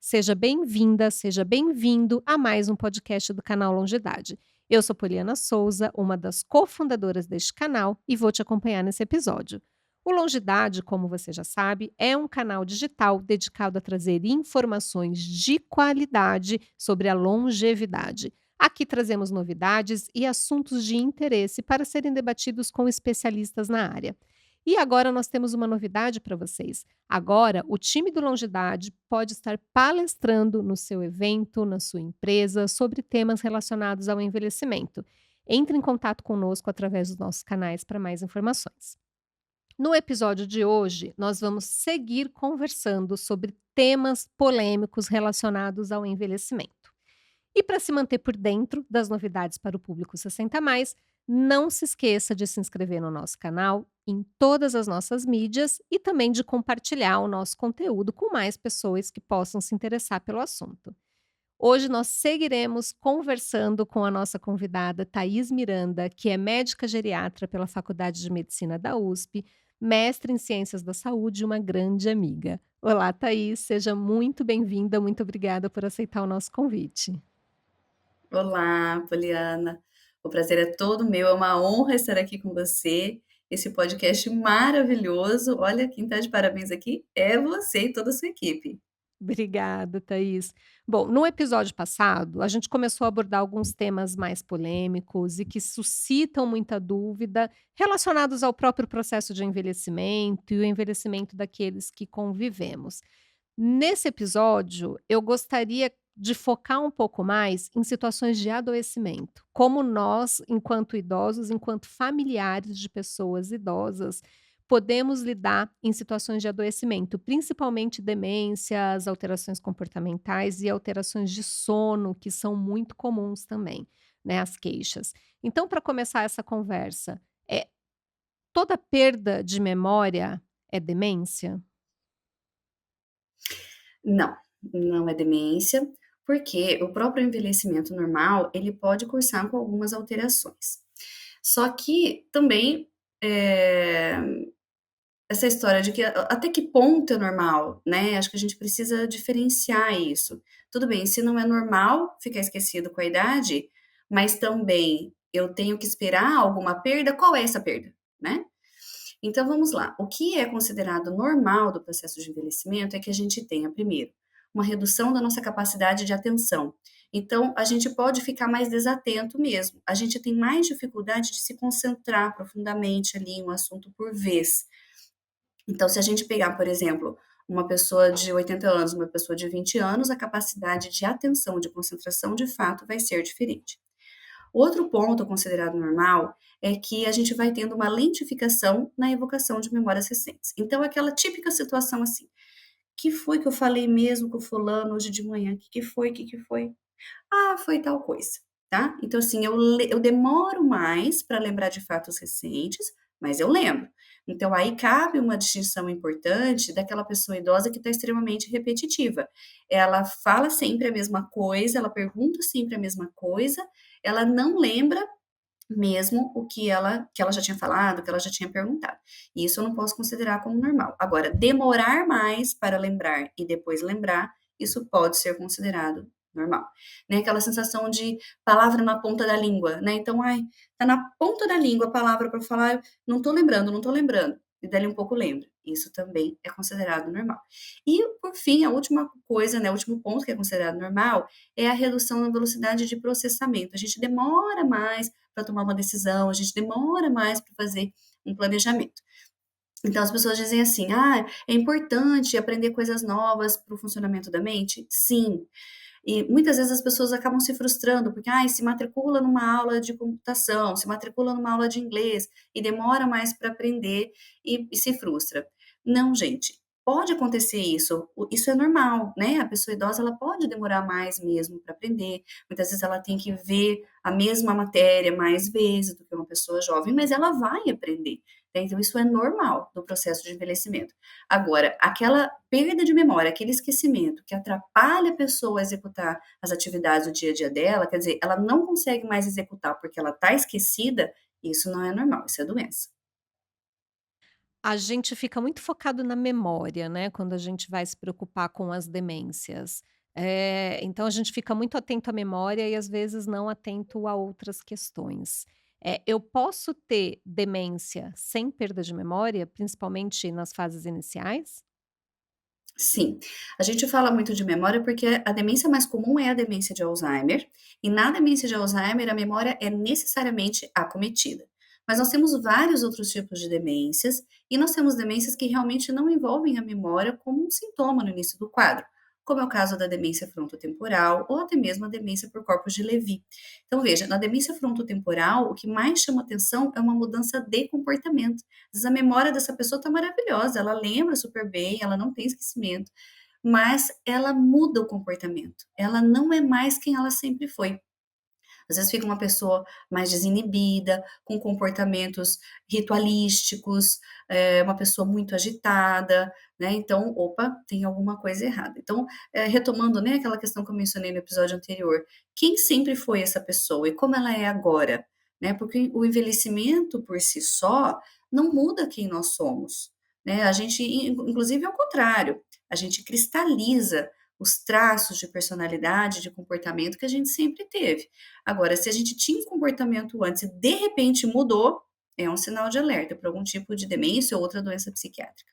Seja bem-vinda, seja bem-vindo a mais um podcast do canal Longidade. Eu sou Poliana Souza, uma das cofundadoras deste canal e vou te acompanhar nesse episódio. O Longidade, como você já sabe, é um canal digital dedicado a trazer informações de qualidade sobre a longevidade. Aqui trazemos novidades e assuntos de interesse para serem debatidos com especialistas na área. E agora nós temos uma novidade para vocês. Agora, o time do Longidade pode estar palestrando no seu evento, na sua empresa, sobre temas relacionados ao envelhecimento. Entre em contato conosco através dos nossos canais para mais informações. No episódio de hoje, nós vamos seguir conversando sobre temas polêmicos relacionados ao envelhecimento. E para se manter por dentro das novidades para o público 60 mais, não se esqueça de se inscrever no nosso canal, em todas as nossas mídias e também de compartilhar o nosso conteúdo com mais pessoas que possam se interessar pelo assunto. Hoje nós seguiremos conversando com a nossa convidada Thaís Miranda, que é médica geriatra pela Faculdade de Medicina da USP, mestre em Ciências da Saúde e uma grande amiga. Olá, Thaís, seja muito bem-vinda, muito obrigada por aceitar o nosso convite. Olá, Poliana. O prazer é todo meu, é uma honra estar aqui com você. Esse podcast maravilhoso. Olha, quem está de parabéns aqui é você e toda a sua equipe. Obrigada, Thaís. Bom, no episódio passado, a gente começou a abordar alguns temas mais polêmicos e que suscitam muita dúvida relacionados ao próprio processo de envelhecimento e o envelhecimento daqueles que convivemos. Nesse episódio, eu gostaria de focar um pouco mais em situações de adoecimento, como nós, enquanto idosos, enquanto familiares de pessoas idosas, podemos lidar em situações de adoecimento, principalmente demências, alterações comportamentais e alterações de sono, que são muito comuns também, né, as queixas. Então, para começar essa conversa, toda perda de memória é demência? Não, não é demência, porque o próprio envelhecimento normal, ele pode cursar com algumas alterações. Só que também, eh, essa história de que até que ponto é normal, né, acho que a gente precisa diferenciar isso. Tudo bem, se não é normal ficar esquecido com a idade, mas também eu tenho que esperar alguma perda, qual é essa perda, né? Então vamos lá, o que é considerado normal do processo de envelhecimento é que a gente tenha, primeiro, uma redução da nossa capacidade de atenção. Então, a gente pode ficar mais desatento mesmo. A gente tem mais dificuldade de se concentrar profundamente ali em um assunto por vez. Então, se a gente pegar, por exemplo, uma pessoa de 80 anos, uma pessoa de 20 anos, a capacidade de atenção, de concentração, de fato, vai ser diferente. Outro ponto considerado normal é que a gente vai tendo uma lentificação na evocação de memórias recentes. Então, aquela típica situação assim: que foi que eu falei mesmo com o fulano hoje de manhã? Que foi? Que foi? Ah, foi tal coisa, tá? Então, assim, eu demoro mais para lembrar de fatos recentes, mas eu lembro. Então, aí cabe uma distinção importante daquela pessoa idosa que está extremamente repetitiva. Ela fala sempre a mesma coisa, ela pergunta sempre a mesma coisa, ela não lembra mesmo o que ela já tinha falado, que ela já tinha perguntado. E isso eu não posso considerar como normal. Agora, demorar mais para lembrar e depois lembrar, isso pode ser considerado normal. Né, aquela sensação de palavra na ponta da língua, né, então, ai, tá na ponta da língua a palavra para falar, não tô lembrando, não tô lembrando, e dali um pouco lembra. Isso também é considerado normal. E, por fim, a última coisa, né, o último ponto que é considerado normal, é a redução na velocidade de processamento. A gente demora mais para tomar uma decisão, a gente demora mais para fazer um planejamento. Então as pessoas dizem assim: "Ah, é importante aprender coisas novas para o funcionamento da mente?". Sim. E muitas vezes as pessoas acabam se frustrando, porque, ai, se matricula numa aula de computação, se matricula numa aula de inglês e demora mais para aprender e se frustra. Não, gente, pode acontecer isso, isso é normal, né? A pessoa idosa ela pode demorar mais mesmo para aprender. Muitas vezes ela tem que ver a mesma matéria mais vezes do que uma pessoa jovem, mas ela vai aprender. Né? Então, isso é normal do processo de envelhecimento. Agora, aquela perda de memória, aquele esquecimento que atrapalha a pessoa a executar as atividades do dia a dia dela, quer dizer, ela não consegue mais executar porque ela está esquecida, isso não é normal, isso é doença. A gente fica muito focado na memória, né, quando a gente vai se preocupar com as demências. Então a gente fica muito atento à memória e às vezes não atento a outras questões. Eu posso ter demência sem perda de memória, principalmente nas fases iniciais? Sim, a gente fala muito de memória porque a demência mais comum é a demência de Alzheimer, e na demência de Alzheimer a memória é necessariamente acometida. Mas nós temos vários outros tipos de demências, e nós temos demências que realmente não envolvem a memória como um sintoma no início do quadro, como é o caso da demência frontotemporal ou até mesmo a demência por corpos de Levy. Então veja, na demência frontotemporal, o que mais chama atenção é uma mudança de comportamento. Às vezes a memória dessa pessoa está maravilhosa, ela lembra super bem, ela não tem esquecimento, mas ela muda o comportamento. Ela não é mais quem ela sempre foi. Às vezes fica uma pessoa mais desinibida, com comportamentos ritualísticos, uma pessoa muito agitada, né? Então, opa, tem alguma coisa errada. Então, retomando, né, aquela questão que eu mencionei no episódio anterior, quem sempre foi essa pessoa e como ela é agora, né? Porque o envelhecimento por si só não muda quem nós somos, né? A gente, inclusive, é o contrário, a gente cristaliza os traços de personalidade, de comportamento que a gente sempre teve. Agora, se a gente tinha um comportamento antes e de repente mudou, é um sinal de alerta para algum tipo de demência ou outra doença psiquiátrica.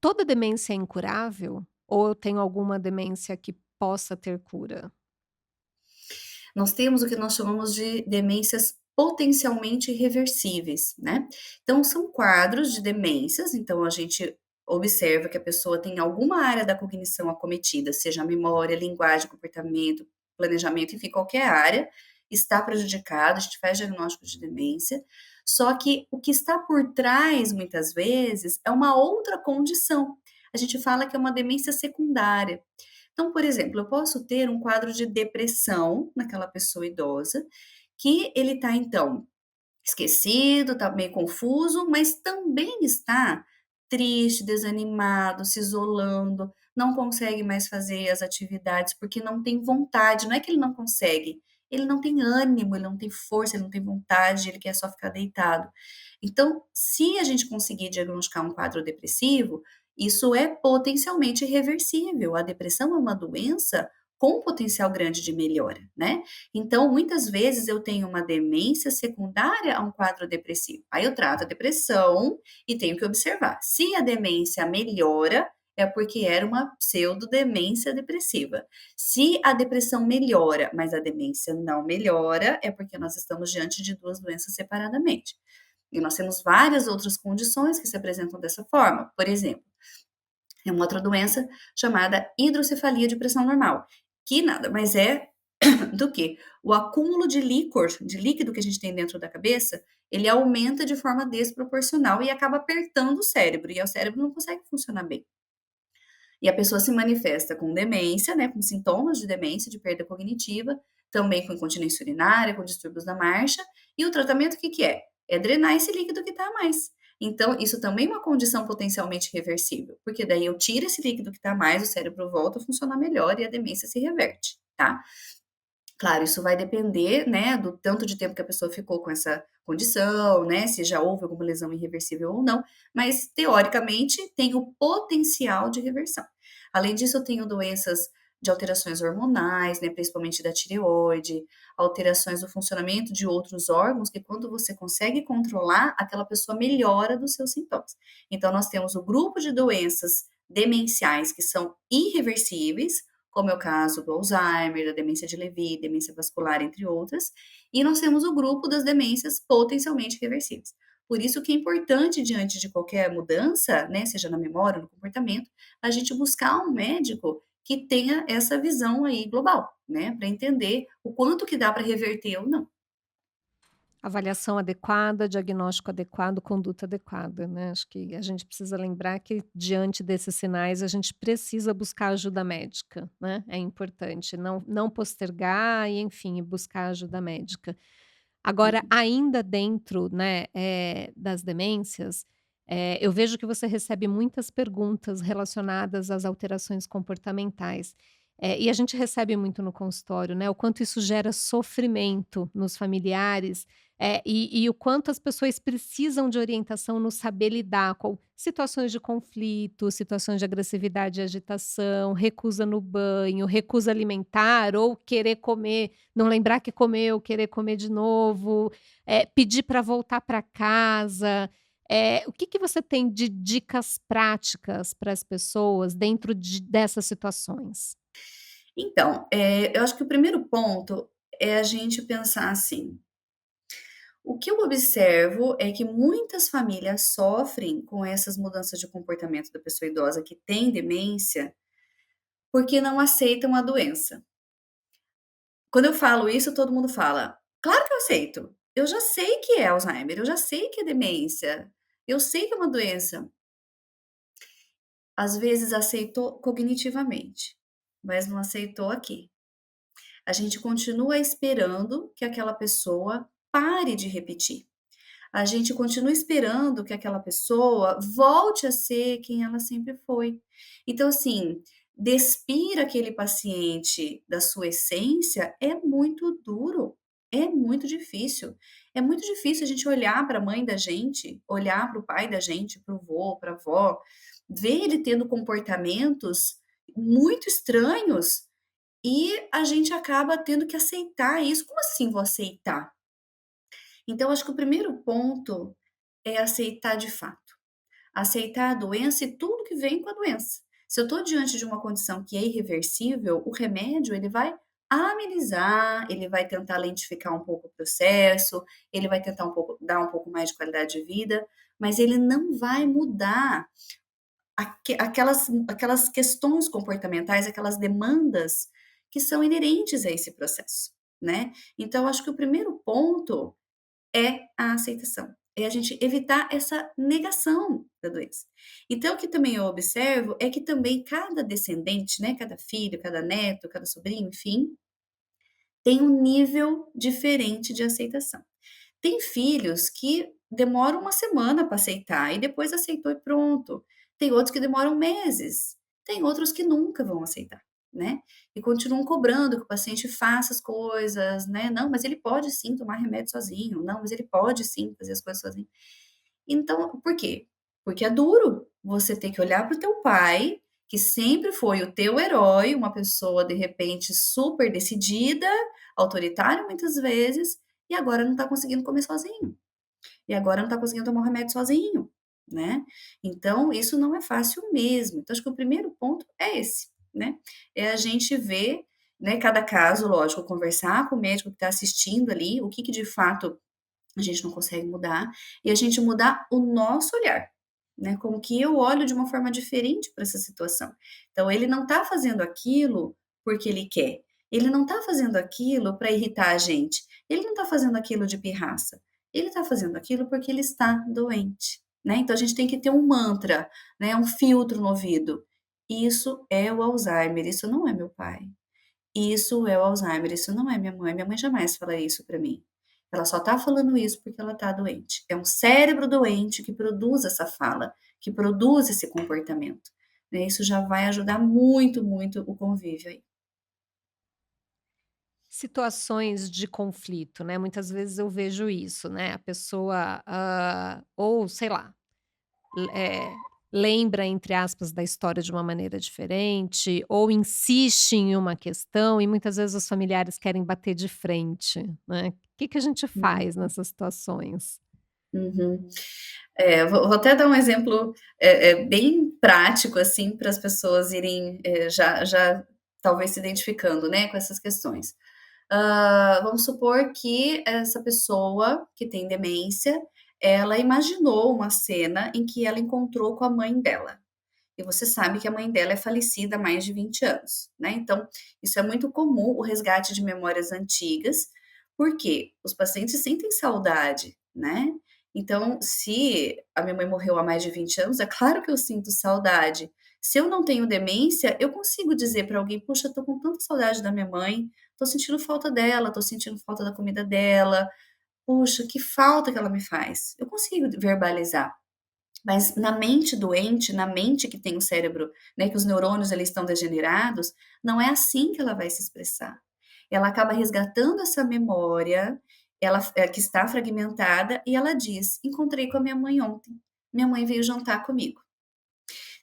Toda demência é incurável? Ou eu tenho alguma demência que possa ter cura? Nós temos o que nós chamamos de demências potencialmente reversíveis, né? Então, são quadros de demências, então a gente observa que a pessoa tem alguma área da cognição acometida, seja a memória, linguagem, comportamento, planejamento, enfim, qualquer área está prejudicada, a gente faz diagnóstico de demência, só que o que está por trás, muitas vezes, é uma outra condição. A gente fala que é uma demência secundária. Então, por exemplo, eu posso ter um quadro de depressão naquela pessoa idosa, que ele está, então, esquecido, está meio confuso, mas também está triste, desanimado, se isolando, não consegue mais fazer as atividades porque não tem vontade. Não é que ele não consegue, ele não tem ânimo, ele não tem força, ele não tem vontade, ele quer só ficar deitado. Então, se a gente conseguir diagnosticar um quadro depressivo, isso é potencialmente reversível. A depressão é uma doença com potencial grande de melhora, né? Então, muitas vezes eu tenho uma demência secundária a um quadro depressivo. Aí eu trato a depressão e tenho que observar. Se a demência melhora, é porque era uma pseudodemência depressiva. Se a depressão melhora, mas a demência não melhora, é porque nós estamos diante de duas doenças separadamente. E nós temos várias outras condições que se apresentam dessa forma. Por exemplo, é uma outra doença chamada hidrocefalia de pressão normal, que nada mais é do que o acúmulo de líquor, de líquido que a gente tem dentro da cabeça, ele aumenta de forma desproporcional e acaba apertando o cérebro, e o cérebro não consegue funcionar bem. E a pessoa se manifesta com demência, né, com sintomas de demência, de perda cognitiva, também com incontinência urinária, com distúrbios da marcha, e o tratamento o que que é? É drenar esse líquido que está a mais. Então, isso também é uma condição potencialmente reversível, porque daí eu tiro esse líquido que está a mais, o cérebro volta a funcionar melhor e a demência se reverte, tá? Claro, isso vai depender, né, do tanto de tempo que a pessoa ficou com essa condição, né, se já houve alguma lesão irreversível ou não, mas teoricamente tem o potencial de reversão. Além disso, eu tenho doenças de alterações hormonais, né, principalmente da tireoide, alterações do funcionamento de outros órgãos, que quando você consegue controlar, aquela pessoa melhora dos seus sintomas. Então, nós temos o grupo de doenças demenciais que são irreversíveis, como é o caso do Alzheimer, da demência de Levy, demência vascular, entre outras, e nós temos o grupo das demências potencialmente reversíveis. Por isso que é importante, diante de qualquer mudança, né, seja na memória ou no comportamento, a gente buscar um médico que tenha essa visão aí global, né, para entender o quanto que dá para reverter ou não. Avaliação adequada, diagnóstico adequado, conduta adequada, né. Acho que a gente precisa lembrar que diante desses sinais a gente precisa buscar ajuda médica, né, é importante, não postergar e enfim, buscar ajuda médica. Agora Uhum. ainda dentro, né, das demências, eu vejo que você recebe muitas perguntas relacionadas às alterações comportamentais, e a gente recebe muito no consultório, né, o quanto isso gera sofrimento nos familiares, E o quanto as pessoas precisam de orientação no saber lidar com situações de conflito, situações de agressividade e agitação, recusa no banho, recusa alimentar ou querer comer, não lembrar que comeu, querer comer de novo, pedir para voltar para casa. O que que você tem de dicas práticas para as pessoas dentro dessas situações? Então, eu acho que o primeiro ponto é a gente pensar assim: o que eu observo é que muitas famílias sofrem com essas mudanças de comportamento da pessoa idosa que tem demência, porque não aceitam a doença. Quando eu falo isso, todo mundo fala: "Claro que eu aceito. Eu já sei que é Alzheimer, eu já sei que é demência, eu sei que é uma doença". Às vezes aceitou cognitivamente, mas não aceitou aqui. A gente continua esperando que aquela pessoa pare de repetir. A gente continua esperando que aquela pessoa volte a ser quem ela sempre foi. Então, assim, despir aquele paciente da sua essência é muito duro, é muito difícil. É muito difícil a gente olhar para a mãe da gente, olhar para o pai da gente, para o vô, para a avó, ver ele tendo comportamentos muito estranhos e a gente acaba tendo que aceitar isso. Como assim vou aceitar? Então, acho que o primeiro ponto é aceitar de fato. Aceitar a doença e tudo que vem com a doença. Se eu estou diante de uma condição que é irreversível, o remédio ele vai amenizar, ele vai tentar lentificar um pouco o processo, ele vai tentar dar um pouco mais de qualidade de vida, mas ele não vai mudar aquelas questões comportamentais, aquelas demandas que são inerentes a esse processo, né? Então, acho que o primeiro ponto é a aceitação, é a gente evitar essa negação da doença. Então, o que também eu observo é que também cada descendente, né, cada filho, cada neto, cada sobrinho, enfim, tem um nível diferente de aceitação. Tem filhos que demoram uma semana para aceitar e depois aceitou e pronto. Tem outros que demoram meses. Tem outros que nunca vão aceitar, né? E continuam cobrando que o paciente faça as coisas, né? Não, mas ele pode sim tomar remédio sozinho. Não, mas ele pode sim fazer as coisas sozinho. Então, por quê? Porque é duro você ter que olhar para o teu pai, que sempre foi o teu herói, uma pessoa de repente super decidida, autoritária muitas vezes, e agora não está conseguindo comer sozinho. E agora não está conseguindo tomar o remédio sozinho, né? Então, isso não é fácil mesmo. Então, acho que o primeiro ponto é esse, né? É a gente ver, né, cada caso, lógico, conversar com o médico que está assistindo ali, o que que de fato a gente não consegue mudar, e a gente mudar o nosso olhar, né? Como que eu olho de uma forma diferente para essa situação. Então, ele não está fazendo aquilo porque ele quer. Ele não está fazendo aquilo para irritar a gente. Ele não está fazendo aquilo de pirraça. Ele está fazendo aquilo porque ele está doente, né? Então, a gente tem que ter um mantra, né? Um filtro no ouvido. Isso é o Alzheimer, isso não é meu pai. Isso é o Alzheimer, isso não é minha mãe. Minha mãe jamais fala isso para mim. Ela só tá falando isso porque ela tá doente. É um cérebro doente que produz essa fala, que produz esse comportamento, né? Isso já vai ajudar muito, muito o convívio aí. Situações de conflito, né, muitas vezes eu vejo isso, né, a pessoa, ou sei lá, le lembra, entre aspas, da história de uma maneira diferente, ou insiste em uma questão e muitas vezes os familiares querem bater de frente, né. O que que a gente faz Uhum, nessas situações? uhum. Vou até dar um exemplo, bem prático, assim, para as pessoas irem, já talvez se identificando, né, com essas questões. Vamos supor que essa pessoa que tem demência, ela imaginou uma cena em que ela encontrou com a mãe dela. E você sabe que a mãe dela é falecida há mais de 20 anos, né? Então, isso é muito comum, o resgate de memórias antigas, porque os pacientes sentem saudade, né? Então, se a minha mãe morreu há mais de 20 anos, é claro que eu sinto saudade. Se eu não tenho demência, eu consigo dizer para alguém: "Puxa, tô com tanta saudade da minha mãe, tô sentindo falta dela, tô sentindo falta da comida dela. Puxa, que falta que ela me faz". Eu consigo verbalizar. Mas na mente doente, na mente que tem o cérebro, né, que os neurônios eles estão degenerados, não é assim que ela vai se expressar. Ela acaba resgatando essa memória que está fragmentada, e ela diz: "Encontrei com a minha mãe ontem. Minha mãe veio jantar comigo".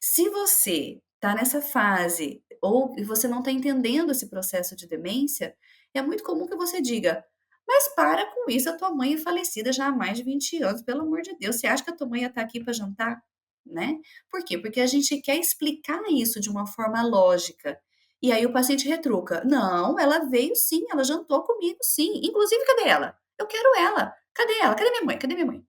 Se você está nessa fase ou você não está entendendo esse processo de demência, é muito comum que você diga: "Mas para com isso, a tua mãe é falecida já há mais de 20 anos, pelo amor de Deus, você acha que a tua mãe ia estar aqui para jantar?", né. Por quê? Porque a gente quer explicar isso de uma forma lógica, e aí o paciente retruca: "Não, ela veio sim, ela jantou comigo sim, inclusive cadê ela? Eu quero ela. Cadê ela? Cadê minha mãe? Cadê minha mãe?".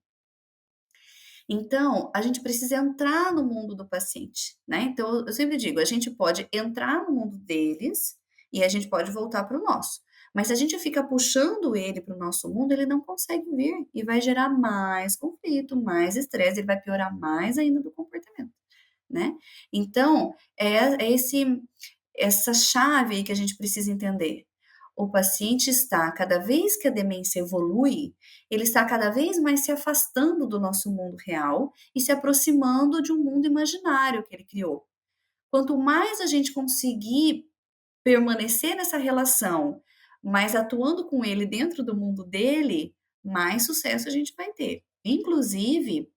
Então, a gente precisa entrar no mundo do paciente, né. Então eu sempre digo, a gente pode entrar no mundo deles, e a gente pode voltar para o nosso. Mas se a gente fica puxando ele para o nosso mundo, ele não consegue vir, e vai gerar mais conflito, mais estresse, ele vai piorar mais ainda do comportamento, né. Então, é essa chave aí que a gente precisa entender. O paciente está, cada vez que a demência evolui, ele está cada vez mais se afastando do nosso mundo real e se aproximando de um mundo imaginário que ele criou. Quanto mais a gente conseguir permanecer nessa relação, mas atuando com ele dentro do mundo dele, mais sucesso a gente vai ter. Inclusive,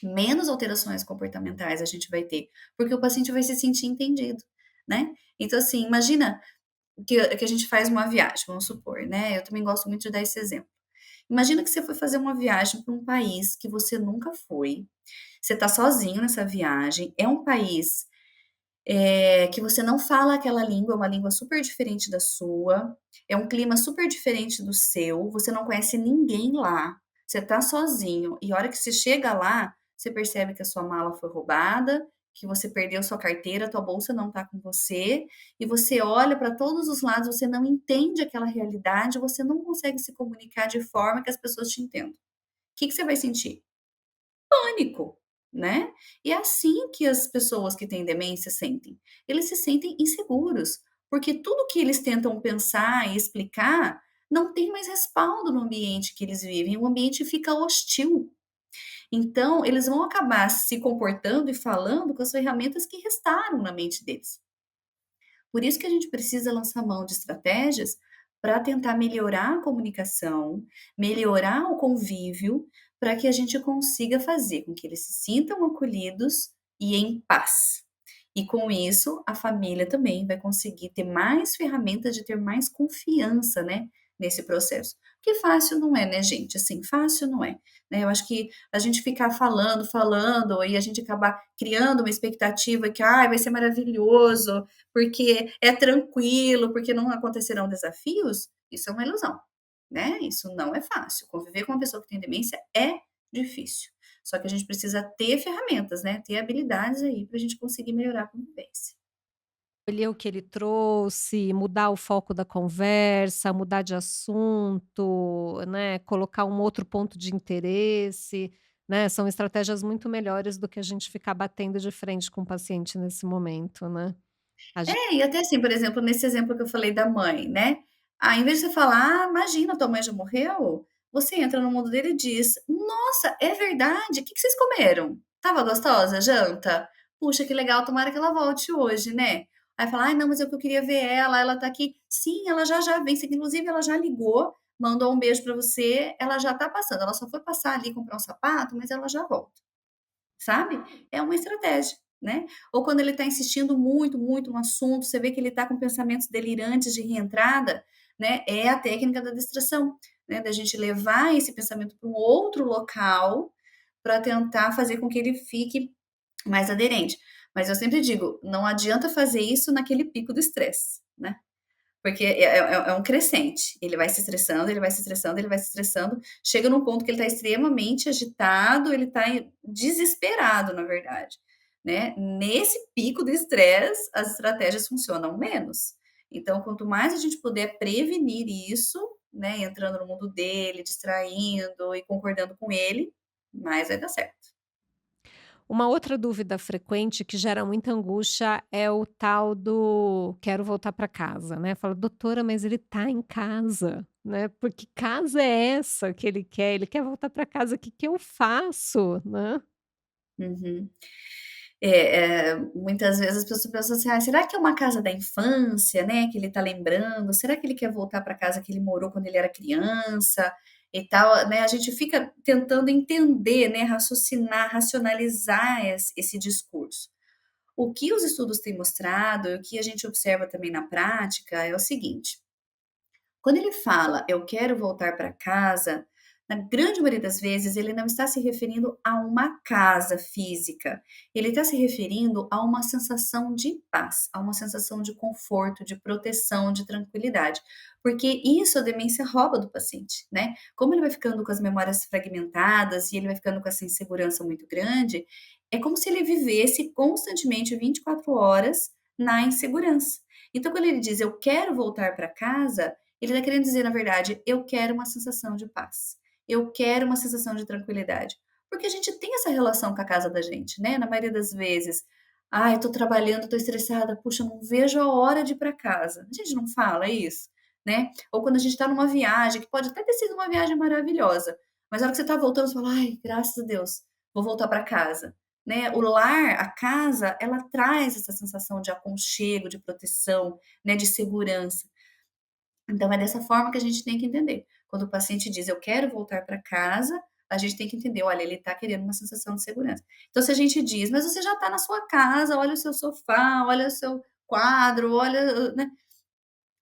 menos alterações comportamentais a gente vai ter, porque o paciente vai se sentir entendido, né. Então, assim, imagina que a gente faz uma viagem, vamos supor, né, eu também gosto muito de dar esse exemplo. Imagina que você foi fazer uma viagem para um país que você nunca foi, você está sozinho nessa viagem, é um país, que você não fala aquela língua, é uma língua super diferente da sua, é um clima super diferente do seu, você não conhece ninguém lá, você está sozinho e a hora que você chega lá, você percebe que a sua mala foi roubada, que você perdeu sua carteira, tua bolsa não está com você, e você olha para todos os lados, você não entende aquela realidade, você não consegue se comunicar de forma que as pessoas te entendam. O que que você vai sentir? Pânico, né. E é assim que as pessoas que têm demência sentem. Eles se sentem inseguros, porque tudo que eles tentam pensar e explicar, não tem mais respaldo no ambiente que eles vivem, o ambiente fica hostil. Então, eles vão acabar se comportando e falando com as ferramentas que restaram na mente deles. Por isso que a gente precisa lançar mão de estratégias para tentar melhorar a comunicação, melhorar o convívio, para que a gente consiga fazer com que eles se sintam acolhidos e em paz. E com isso, a família também vai conseguir ter mais ferramentas de ter mais confiança, né, nesse processo. Porque fácil não é, né, gente? Assim, fácil não é, né? Eu acho que a gente ficar falando, falando, e a gente acabar criando uma expectativa que, ai, vai ser maravilhoso, porque é tranquilo, porque não acontecerão desafios, isso é uma ilusão, né? Isso não é fácil. Conviver com uma pessoa que tem demência é difícil. Só que a gente precisa ter ferramentas, né? Ter habilidades aí para a gente conseguir melhorar a convivência. Olhar o que ele trouxe, mudar o foco da conversa, mudar de assunto, né, colocar um outro ponto de interesse, né, são estratégias muito melhores do que a gente ficar batendo de frente com o paciente nesse momento, né. A gen É, e até assim, por exemplo, nesse exemplo que eu falei da mãe, né, em vez de você falar: "Ah, imagina, tua mãe já morreu", você entra no mundo dele e diz: "Nossa, é verdade? O que que vocês comeram? Estava gostosa a janta? Puxa, que legal, tomara que ela volte hoje, né". Aí fala: "Ai, não, mas é que eu queria ver ela, ela tá aqui". Sim, ela já já vem, você inclusive ela já ligou, mandou um beijo pra você, ela já tá passando, ela só foi passar ali comprar um sapato, mas ela já volta. Sabe? É uma estratégia, né. Ou quando ele está insistindo muito, muito no assunto, você vê que ele está com pensamentos delirantes de reentrada, né, é a técnica da distração, né, da gente levar esse pensamento para um outro local, para tentar fazer com que ele fique mais aderente. Mas eu sempre digo, não adianta fazer isso naquele pico do estresse, né. Porque é um crescente, ele vai se estressando, ele vai se estressando, ele vai se estressando, chega num ponto que ele está extremamente agitado, ele está desesperado, na verdade, né. Nesse pico do estresse, as estratégias funcionam menos. Então, quanto mais a gente puder prevenir isso, né, entrando no mundo dele, distraindo e concordando com ele, mais vai dar certo. Uma outra dúvida frequente que gera muita angústia é o tal do "quero voltar para casa", né, fala: "Doutora, mas ele tá em casa", né, porque casa é essa que ele quer? Ele quer voltar para casa, o que que eu faço, né? Uhum. Muitas vezes as pessoas pensam assim: "Ah, será que é uma casa da infância, né, que ele está lembrando? Será que ele quer voltar para a casa que ele morou quando ele era criança?". e tal, né? A gente fica tentando entender, né, raciocinar, racionalizar esse discurso. O que os estudos têm mostrado, e o que a gente observa também na prática, é o seguinte: quando ele fala eu quero voltar para casa, na grande maioria das vezes ele não está se referindo a uma casa física, ele está se referindo a uma sensação de paz, a uma sensação de conforto, de proteção, de tranquilidade, porque isso a demência rouba do paciente, né? Como ele vai ficando com as memórias fragmentadas e ele vai ficando com essa insegurança muito grande, é como se ele vivesse constantemente 24 horas na insegurança. Então, quando ele diz eu quero voltar para casa, ele está querendo dizer, na verdade, eu quero uma sensação de paz. Eu quero uma sensação de tranquilidade. Porque a gente tem essa relação com a casa da gente, né? Na maioria das vezes. Ai, tô trabalhando, tô estressada, puxa, não vejo a hora de ir para casa. A gente não fala isso, né? Ou quando a gente tá numa viagem, que pode até ter sido uma viagem maravilhosa, mas na hora que você tá voltando, você fala, ai, graças a Deus, vou voltar para casa. Né? O lar, a casa, ela traz essa sensação de aconchego, de proteção, né? De segurança. Então, é dessa forma que a gente tem que entender. Quando o paciente diz eu quero voltar para casa, a gente tem que entender, olha, ele está querendo uma sensação de segurança. Então, se a gente diz, mas você já está na sua casa, olha o seu sofá, olha o seu quadro, olha, né?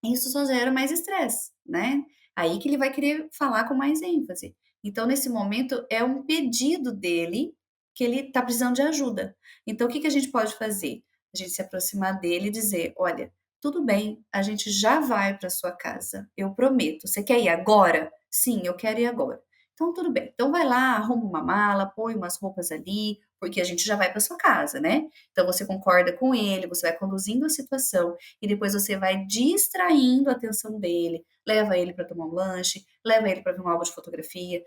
Isso só gera mais estresse, né? Aí que ele vai querer falar com mais ênfase. Então, nesse momento, é um pedido dele que ele está precisando de ajuda. Então, o que que a gente pode fazer? A gente se aproximar dele e dizer: olha, tudo bem, a gente já vai para sua casa, eu prometo. Você quer ir agora? Sim, eu quero ir agora. Então, tudo bem. Então, vai lá, arruma uma mala, põe umas roupas ali, porque a gente já vai para sua casa, né? Então, você concorda com ele, você vai conduzindo a situação e depois você vai distraindo a atenção dele, leva ele para tomar um lanche, leva ele para ver um álbum de fotografia,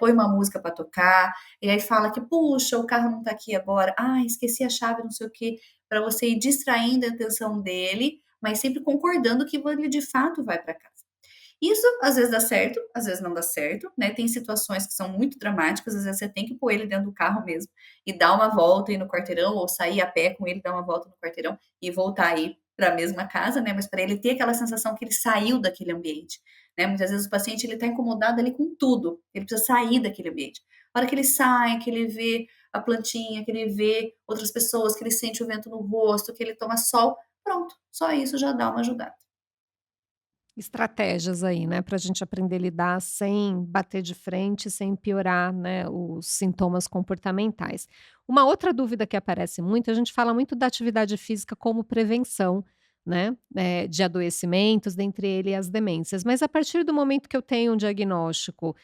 põe uma música para tocar, e aí fala que, puxa, o carro não tá aqui agora, ah, esqueci a chave, não sei o quê, para você ir distraindo a atenção dele, mas sempre concordando que ele de fato vai para casa. Isso às vezes dá certo, às vezes não dá certo, né? Tem situações que são muito dramáticas, às vezes você tem que pôr ele dentro do carro mesmo e dar uma volta aí no quarteirão, ou sair a pé com ele, dar uma volta no quarteirão e voltar aí para a mesma casa, né? Mas para ele ter aquela sensação que ele saiu daquele ambiente, né? Muitas vezes o paciente ele está incomodado ali com tudo, ele precisa sair daquele ambiente. A hora que ele sai, que ele vê a plantinha, que ele vê outras pessoas, que ele sente o vento no rosto, que ele toma sol, pronto, só isso já dá uma ajudada. Estratégias aí, né, para a gente aprender a lidar sem bater de frente, sem piorar, né, os sintomas comportamentais. Uma outra dúvida que aparece muito, a gente fala muito da atividade física como prevenção, né, de adoecimentos, dentre ele as demências. Mas a partir do momento que eu tenho um diagnóstico,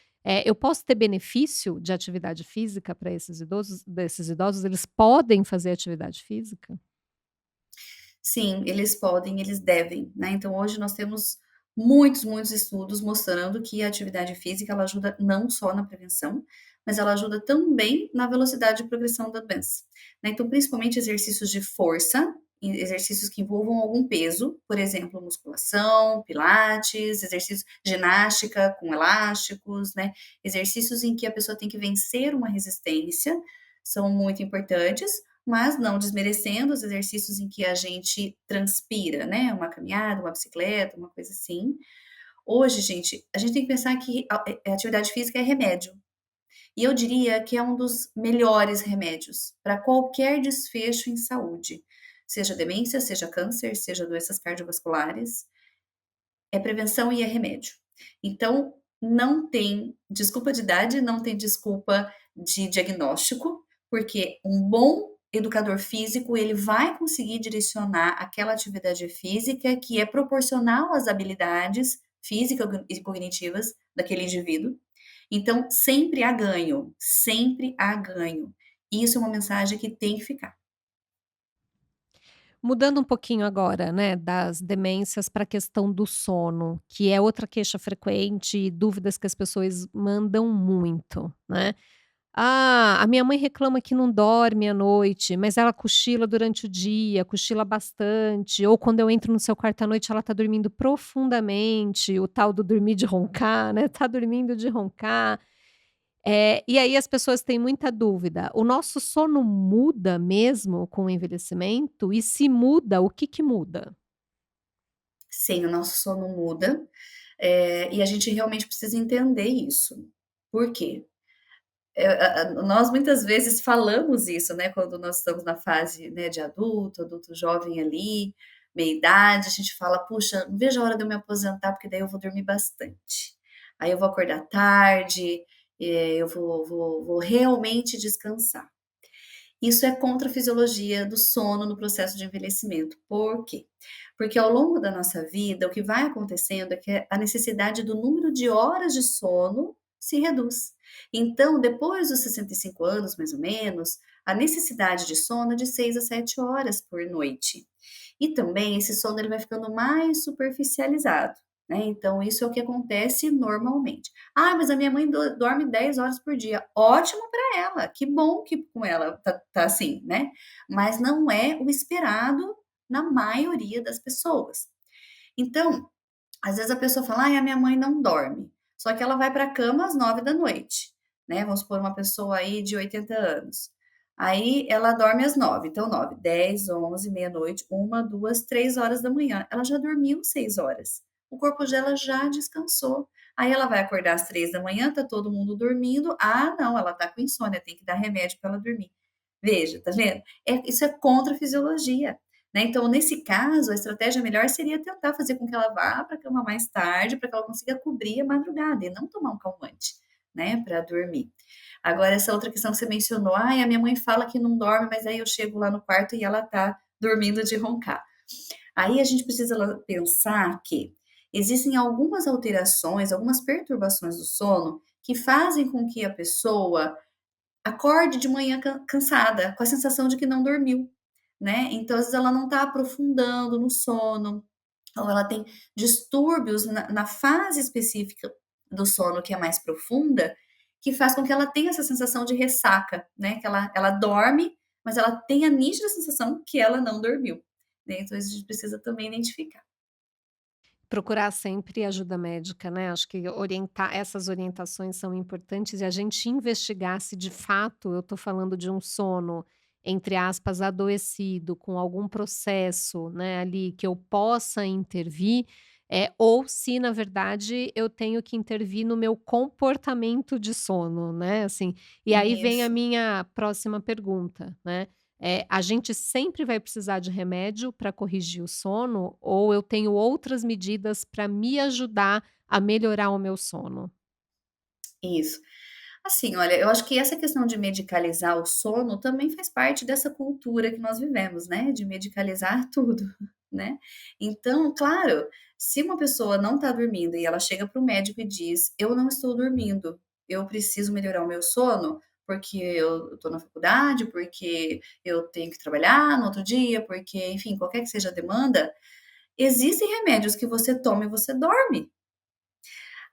eu posso ter benefício de atividade física para esses idosos? Desses idosos, eles podem fazer atividade física? Sim, eles podem, eles devem, né. Então hoje nós temos muitos, muitos estudos mostrando que a atividade física ela ajuda não só na prevenção, mas ela ajuda também na velocidade de progressão da doença, né. Então principalmente exercícios de força, e exercícios que envolvam algum peso, por exemplo, musculação, pilates, exercício ginástica com elásticos, né, exercícios em que a pessoa tem que vencer uma resistência, são muito importantes, mas não desmerecendo os exercícios em que a gente transpira, né, uma caminhada, uma bicicleta, uma coisa assim. Hoje, gente, a gente tem que pensar que a atividade física é remédio, e eu diria que é um dos melhores remédios para qualquer desfecho em saúde, seja demência, seja câncer, seja doenças cardiovasculares, é prevenção e é remédio. Então, não tem desculpa de idade, não tem desculpa de diagnóstico, porque um bom educador físico, ele vai conseguir direcionar aquela atividade física que é proporcional às habilidades físicas e cognitivas daquele indivíduo. Então, sempre há ganho, sempre há ganho. Isso é uma mensagem que tem que ficar. Mudando um pouquinho agora, né, das demências para a questão do sono, que é outra queixa frequente e dúvidas que as pessoas mandam muito, né. "Ah, a minha mãe reclama que não dorme à noite, mas ela cochila durante o dia, cochila bastante", ou "Quando eu entro no seu quarto à noite, ela tá dormindo profundamente", o tal do dormir de roncar, né, tá dormindo de roncar. E aí as pessoas têm muita dúvida, o nosso sono muda mesmo com o envelhecimento? E se muda, o que que muda? Sim, o nosso sono muda. E a gente realmente precisa entender isso. Por quê? Nós muitas vezes falamos isso, né, quando nós estamos na fase, né, de adulto, adulto jovem ali, meia idade, a gente fala: "Puxa, não vejo a hora de eu me aposentar, porque daí eu vou dormir bastante. Aí eu vou acordar tarde, eu vou realmente descansar". Isso é contra a fisiologia do sono no processo de envelhecimento. Por quê? Porque ao longo da nossa vida, o que vai acontecendo é que a necessidade do número de horas de sono se reduz. Então, depois dos 65 anos, mais ou menos, a necessidade de sono é de 6 a 7 horas por noite. E também esse sono ele vai ficando mais superficializado, né? Então, isso é o que acontece normalmente. Ah, mas a minha mãe dorme 10 horas por dia. Ótimo para ela, que bom que com ela tá assim, né? Mas não é o esperado na maioria das pessoas. Então, às vezes a pessoa fala, ah, a minha mãe não dorme. Só que ela vai para a cama às 9 da noite, né? Vamos supor uma pessoa aí de 80 anos. Aí ela dorme às 9. Então, 9, 10, 11, meia-noite, 1, 2, 3 horas da manhã. Ela já dormiu 6 horas. O corpo dela já descansou. Aí ela vai acordar às 3 da manhã, tá todo mundo dormindo. Ah, não, ela tá com insônia, tem que dar remédio para ela dormir. Veja, tá vendo? Isso é contra a fisiologia. Né? Então, nesse caso, a estratégia melhor seria tentar fazer com que ela vá para a cama mais tarde, para que ela consiga cobrir a madrugada e não tomar um calmante, né, para dormir. Agora, essa outra questão que você mencionou, ai, a minha mãe fala que não dorme, mas aí eu chego lá no quarto e ela tá dormindo de roncar. Aí a gente precisa pensar que existem algumas alterações, algumas perturbações do sono que fazem com que a pessoa acorde de manhã cansada, com a sensação de que não dormiu, né? Então, às vezes, ela não está aprofundando no sono, ou ela tem distúrbios na fase específica do sono que é mais profunda, que faz com que ela tenha essa sensação de ressaca, né? Que ela dorme, mas ela tem a nítida sensação que ela não dormiu, né? Então, a gente precisa também identificar. Procurar sempre ajuda médica, né, acho que orientar essas orientações são importantes e a gente investigar se de fato eu estou falando de um sono, entre aspas, "adoecido", com algum processo, né, ali que eu possa intervir, ou se na verdade eu tenho que intervir no meu comportamento de sono, né, assim. E aí vem a Isso. minha próxima pergunta, né, a gente sempre vai precisar de remédio para corrigir o sono ou eu tenho outras medidas para me ajudar a melhorar o meu sono? Isso. Assim, olha, eu acho que essa questão de medicalizar o sono também faz parte dessa cultura que nós vivemos, né, de medicalizar tudo, né. Então, claro, se uma pessoa não está dormindo e ela chega para o médico e diz: "Eu não estou dormindo, eu preciso melhorar o meu sono, porque eu estou na faculdade, porque eu tenho que trabalhar no outro dia, porque", enfim, qualquer que seja a demanda, existem remédios que você toma e você dorme.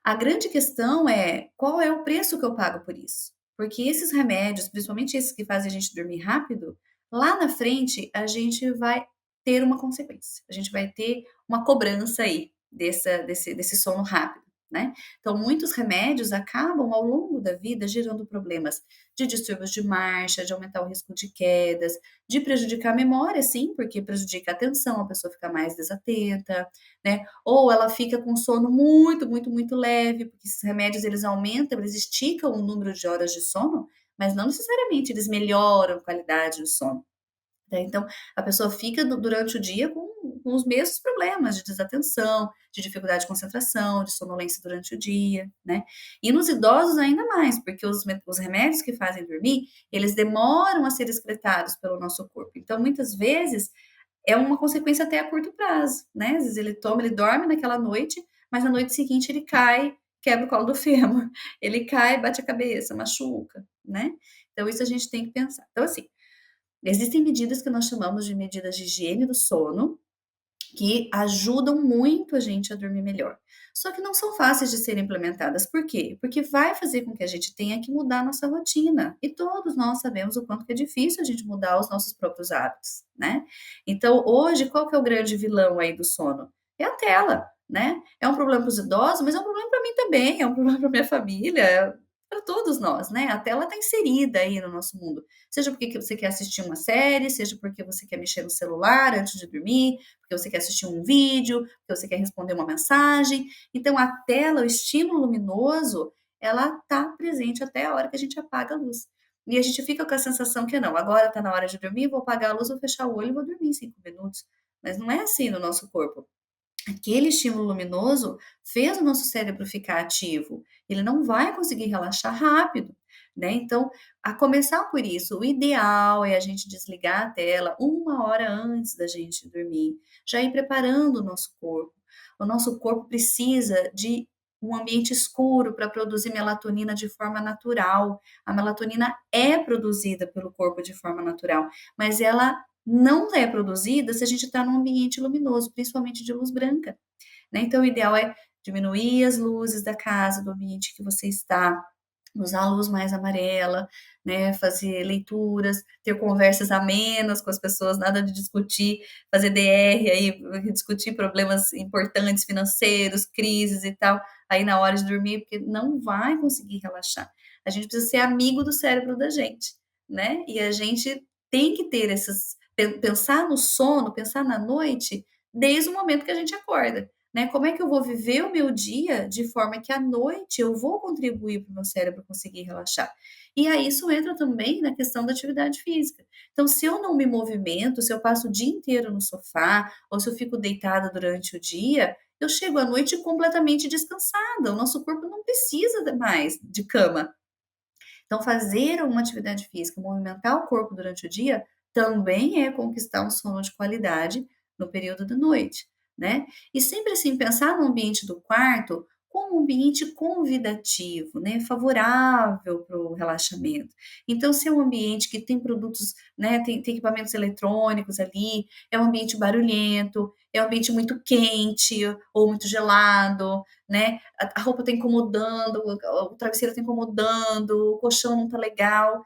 A grande questão é, qual é o preço que eu pago por isso? Porque esses remédios, principalmente esses que fazem a gente dormir rápido, lá na frente a gente vai ter uma consequência, a gente vai ter uma cobrança aí desse sono rápido, né. Então muitos remédios acabam ao longo da vida gerando problemas de distúrbios de marcha, de aumentar o risco de quedas, de prejudicar a memória sim, porque prejudica a atenção, a pessoa fica mais desatenta, né, ou ela fica com sono muito, muito, muito leve, porque esses remédios eles aumentam, eles esticam o número de horas de sono, mas não necessariamente eles melhoram a qualidade do sono. Né, então, a pessoa fica durante o dia com os mesmos problemas de desatenção, de dificuldade de concentração, de sonolência durante o dia, né. E nos idosos ainda mais, porque os remédios que fazem dormir, eles demoram a ser excretados pelo nosso corpo. Então, muitas vezes, é uma consequência até a curto prazo, né, às vezes ele dorme naquela noite, mas na noite seguinte ele cai, quebra o colo do fêmur, ele cai, bate a cabeça, machuca, né. Então isso a gente tem que pensar. Então assim, existem medidas que nós chamamos de medidas de higiene do sono, que ajudam muito a gente a dormir melhor. Só que não são fáceis de serem implementadas. Por quê? Porque vai fazer com que a gente tenha que mudar a nossa rotina. E todos nós sabemos o quanto que é difícil a gente mudar os nossos próprios hábitos, né? Então, hoje, qual que é o grande vilão aí do sono? É a tela, né? É um problema para os idosos, mas é um problema para mim também, é um problema para minha família, para todos nós, né? A tela está inserida aí no nosso mundo. Seja porque você quer assistir uma série, seja porque você quer mexer no celular antes de dormir, porque você quer assistir um vídeo, porque você quer responder uma mensagem. Então, a tela, o estímulo luminoso, ela está presente até a hora que a gente apaga a luz. E a gente fica com a sensação que não, agora está na hora de dormir, vou apagar a luz, vou fechar o olho e vou dormir em 5 minutos. Mas não é assim no nosso corpo. Aquele estímulo luminoso fez o nosso cérebro ficar ativo. Ele não vai conseguir relaxar rápido, né? Então, a começar por isso, o ideal é a gente desligar a tela 1 hora antes da gente dormir, já ir preparando o nosso corpo. O nosso corpo precisa de um ambiente escuro para produzir melatonina de forma natural. A melatonina é produzida pelo corpo de forma natural, mas ela não é produzida se a gente está num ambiente luminoso, principalmente de luz branca, né? Então, o ideal é diminuir as luzes da casa, do ambiente que você está, usar a luz mais amarela, né? Fazer leituras, ter conversas amenas com as pessoas, nada de discutir, fazer DR aí, discutir problemas importantes financeiros, crises e tal, aí na hora de dormir, porque não vai conseguir relaxar. A gente precisa ser amigo do cérebro da gente, né? E a gente tem que ter essas pensar no sono, pensar na noite, desde o momento que a gente acorda, né? Como é que eu vou viver o meu dia de forma que à noite eu vou contribuir para o meu cérebro conseguir relaxar? E aí isso entra também na questão da atividade física. Então, se eu não me movimento, se eu passo o dia inteiro no sofá, ou se eu fico deitada durante o dia, eu chego à noite completamente descansada. O nosso corpo não precisa mais de cama. Então, fazer uma atividade física, movimentar o corpo durante o dia, também é conquistar um sono de qualidade no período da noite, né? E sempre assim, pensar no ambiente do quarto como um ambiente convidativo, né? Favorável para o relaxamento. Então, se é um ambiente que tem produtos, né? Tem equipamentos eletrônicos ali, é um ambiente barulhento, é um ambiente muito quente ou muito gelado, né? A roupa tá incomodando, o travesseiro tá incomodando, o colchão não tá legal.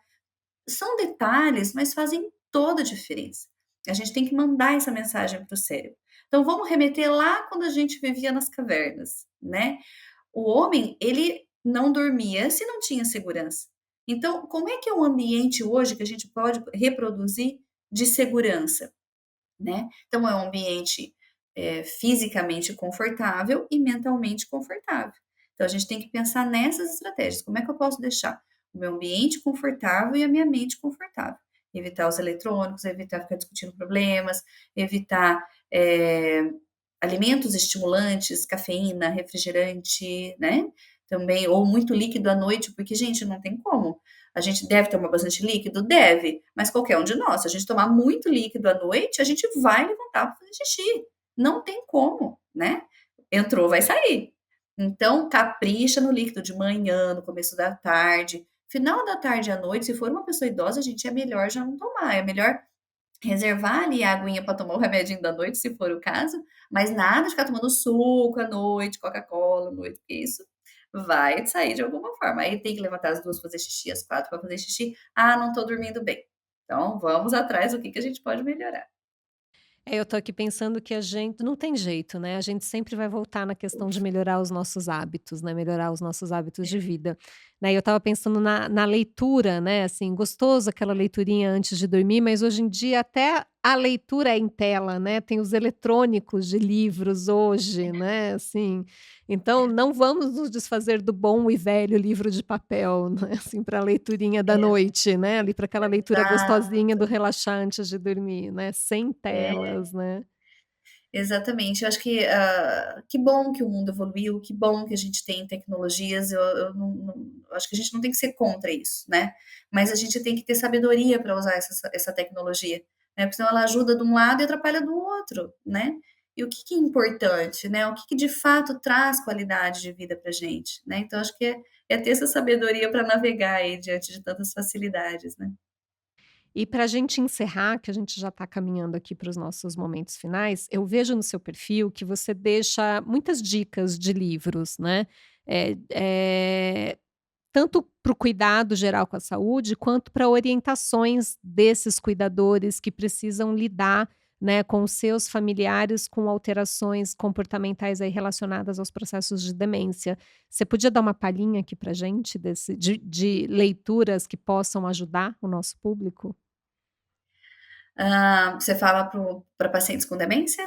São detalhes, mas fazem toda a diferença. A gente tem que mandar essa mensagem para o cérebro. Então vamos remeter lá quando a gente vivia nas cavernas, né? O homem, ele não dormia se não tinha segurança. Então, como é que é o ambiente hoje que a gente pode reproduzir de segurança? Né? Então, é um ambiente fisicamente confortável e mentalmente confortável. Então, a gente tem que pensar nessas estratégias. Como é que eu posso deixar o meu ambiente confortável e a minha mente confortável? Evitar os eletrônicos, evitar ficar discutindo problemas, evitar alimentos estimulantes, cafeína, refrigerante, né? Também, ou muito líquido à noite, porque, gente, não tem como. A gente deve tomar bastante líquido? Deve, mas qualquer um de nós, se a gente tomar muito líquido à noite, a gente vai levantar para fazer xixi. Não tem como, né? Entrou, vai sair. Então, capricha no líquido de manhã, no começo da tarde. Final da tarde à noite, se for uma pessoa idosa, a gente é melhor já não tomar. É melhor reservar ali a aguinha para tomar o remedinho da noite, se for o caso, mas nada de ficar tomando suco à noite, Coca-Cola à noite, porque isso vai sair de alguma forma. Aí tem que levantar às 2 pra fazer xixi, às 4 para fazer xixi. Ah, não tô dormindo bem. Então vamos atrás do que a gente pode melhorar. Eu tô aqui pensando que a gente não tem jeito, né, a gente sempre vai voltar na questão de melhorar os nossos hábitos, né, melhorar os nossos hábitos de vida. Né, e eu estava pensando na leitura, né, assim, gostoso aquela leiturinha antes de dormir, mas hoje em dia até a leitura é em tela, né, tem os eletrônicos de livros hoje, né, assim, então não vamos nos desfazer do bom e velho livro de papel, né, assim, pra leiturinha da noite, né, ali para aquela leitura gostosinha Exato. do relaxar antes de dormir, né, sem telas, né. Exatamente, eu acho que, que bom que o mundo evoluiu, que bom que a gente tem tecnologias, eu não acho que a gente não tem que ser contra isso, né, mas a gente tem que ter sabedoria para usar essa tecnologia, né, porque senão ela ajuda de um lado e atrapalha do outro, né. E o que que é importante, né, o que que de fato traz qualidade de vida pra gente, né, então acho que é ter essa sabedoria para navegar aí diante de tantas facilidades, né. E para a gente encerrar, que a gente já está caminhando aqui para os nossos momentos finais, eu vejo no seu perfil que você deixa muitas dicas de livros, né, tanto para o cuidado geral com a saúde, quanto para orientações desses cuidadores que precisam lidar, né, com os seus familiares com alterações comportamentais aí relacionadas aos processos de demência. Você podia dar uma palhinha aqui pra gente de leituras que possam ajudar o nosso público? Você fala para pacientes com demência?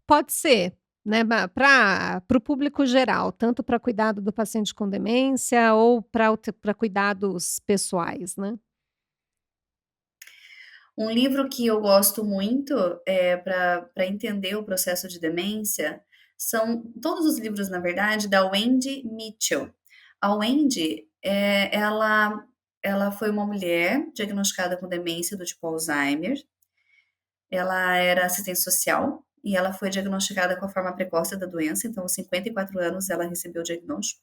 Pode ser, né, para o público geral, tanto para cuidado do paciente com demência ou para cuidados pessoais, né. Um livro que eu gosto muito, para entender o processo de demência, são todos os livros, na verdade, da Wendy Mitchell. A Wendy, ela foi uma mulher diagnosticada com demência do tipo Alzheimer. Ela era assistente social e ela foi diagnosticada com a forma precoce da doença, então aos 54 anos ela recebeu o diagnóstico.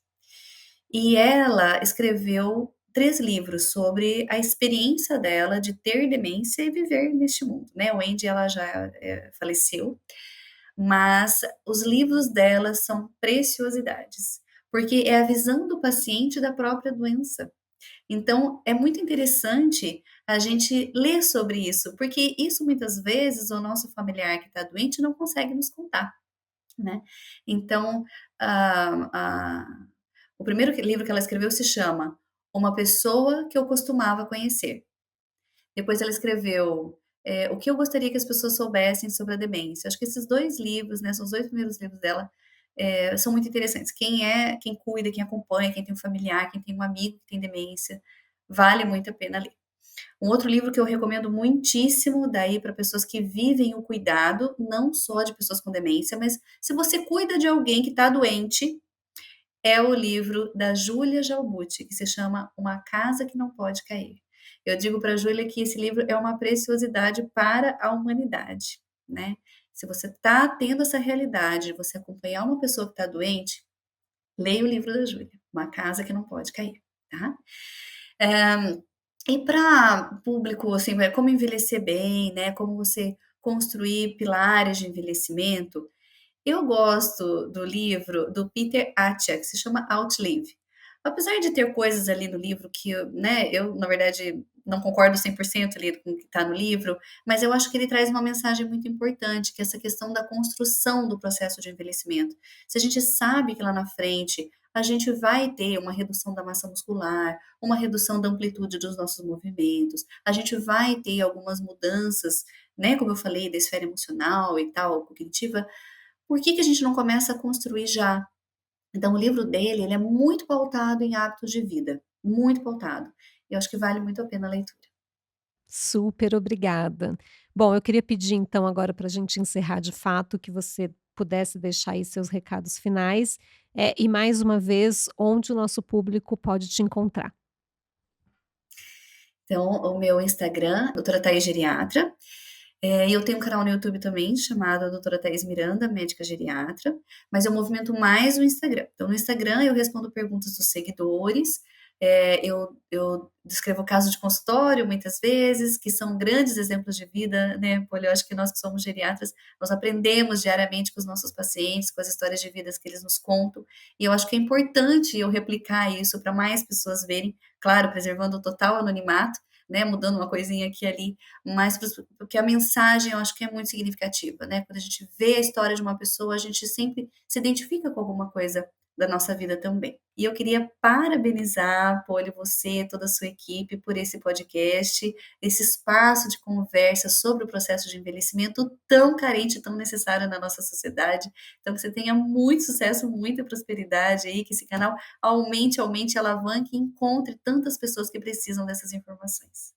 E ela escreveu 3 livros sobre a experiência dela de ter demência e viver neste mundo, né. A Wendy ela já, faleceu, mas os livros dela são preciosidades, porque é a visão do paciente da própria doença. Então, é muito interessante a gente ler sobre isso, porque isso muitas vezes o nosso familiar que está doente não consegue nos contar, né. Então, ah, ah, o primeiro livro que ela escreveu se chama Uma Pessoa que eu Costumava Conhecer. Depois ela escreveu, O que eu gostaria que as pessoas soubessem sobre a demência. Acho que esses 2 livros, né, são os 2 primeiros livros dela, são muito interessantes. Quem cuida, quem acompanha, quem tem um familiar, quem tem um amigo que tem demência, vale muito a pena ler. Um outro livro que eu recomendo muitíssimo, daí para pessoas que vivem o cuidado, não só de pessoas com demência, mas se você cuida de alguém que está doente, é o livro da Júlia Jalbucci, que se chama Uma Casa que Não Pode Cair. Eu digo para a Júlia que esse livro é uma preciosidade para a humanidade, né. Se você está tendo essa realidade, você acompanhar uma pessoa que está doente, leia o livro da Júlia, Uma Casa que Não Pode Cair, tá. E para público, assim, como envelhecer bem, né, como você construir pilares de envelhecimento, eu gosto do livro do Peter Attia, que se chama Outlive. Apesar de ter coisas ali no livro que eu na verdade não concordo 100% ali com o que está no livro, mas eu acho que ele traz uma mensagem muito importante, que é essa questão da construção do processo de envelhecimento. Se a gente sabe que lá na frente a gente vai ter uma redução da massa muscular, uma redução da amplitude dos nossos movimentos, a gente vai ter algumas mudanças, né, como eu falei, da esfera emocional e tal, cognitiva, por que que a gente não começa a construir já? Então o livro dele, ele é muito pautado em hábitos de vida, muito pautado. Eu acho que vale muito a pena a leitura. Super obrigada. Bom, eu queria pedir então agora para a gente encerrar de fato, que você pudesse deixar aí seus recados finais, e mais uma vez, onde o nosso público pode te encontrar. Então, o meu Instagram, doutora Thaís Geriatra, e eu tenho um canal no YouTube também chamado doutora Thaís Miranda, médica geriatra, mas eu movimento mais o Instagram. Então, no Instagram eu respondo perguntas dos seguidores, eu descrevo casos de consultório muitas vezes, que são grandes exemplos de vida, né, Polly, eu acho que nós que somos geriatras, nós aprendemos diariamente com os nossos pacientes, com as histórias de vidas que eles nos contam, e eu acho que é importante eu replicar isso para mais pessoas verem, claro, preservando o total anonimato, né, mudando uma coisinha aqui e ali, mas porque a mensagem eu acho que é muito significativa, né, quando a gente vê a história de uma pessoa, a gente sempre se identifica com alguma coisa da nossa vida também. E eu queria parabenizar, Polly, você, toda a sua equipe, por esse podcast, esse espaço de conversa sobre o processo de envelhecimento tão carente, tão necessário na nossa sociedade. Então, que você tenha muito sucesso, muita prosperidade aí, que esse canal aumente, alavanque e encontre tantas pessoas que precisam dessas informações.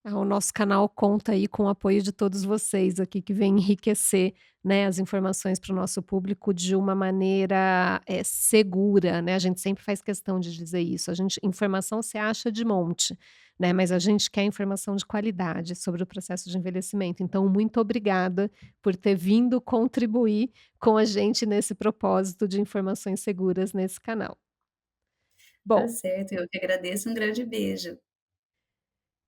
O nosso canal conta aí com o apoio de todos vocês aqui que vem enriquecer, né, as informações para o nosso público de uma maneira, segura, né, a gente sempre faz questão de dizer isso, a gente informação se acha de monte, né, mas a gente quer informação de qualidade sobre o processo de envelhecimento, então muito obrigada por ter vindo contribuir com a gente nesse propósito de informações seguras nesse canal. Tá Bom, certo, eu que agradeço, um grande beijo.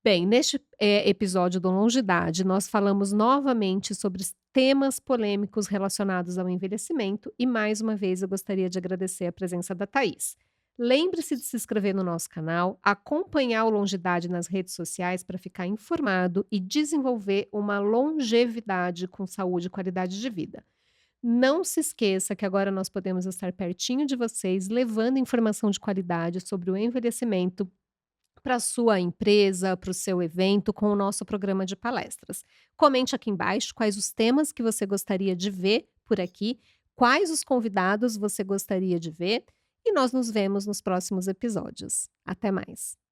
bem, neste, episódio do Longidade, nós falamos novamente sobre os temas polêmicos relacionados ao envelhecimento e, mais uma vez, eu gostaria de agradecer a presença da Thaís. Lembre-se de se inscrever no nosso canal, acompanhar o Longidade nas redes sociais para ficar informado e desenvolver uma longevidade com saúde e qualidade de vida. Não se esqueça que agora nós podemos estar pertinho de vocês, levando informação de qualidade sobre o envelhecimento para a sua empresa, para o seu evento, com o nosso programa de palestras. Comente aqui embaixo quais os temas que você gostaria de ver por aqui, quais os convidados você gostaria de ver, e nós nos vemos nos próximos episódios. Até mais.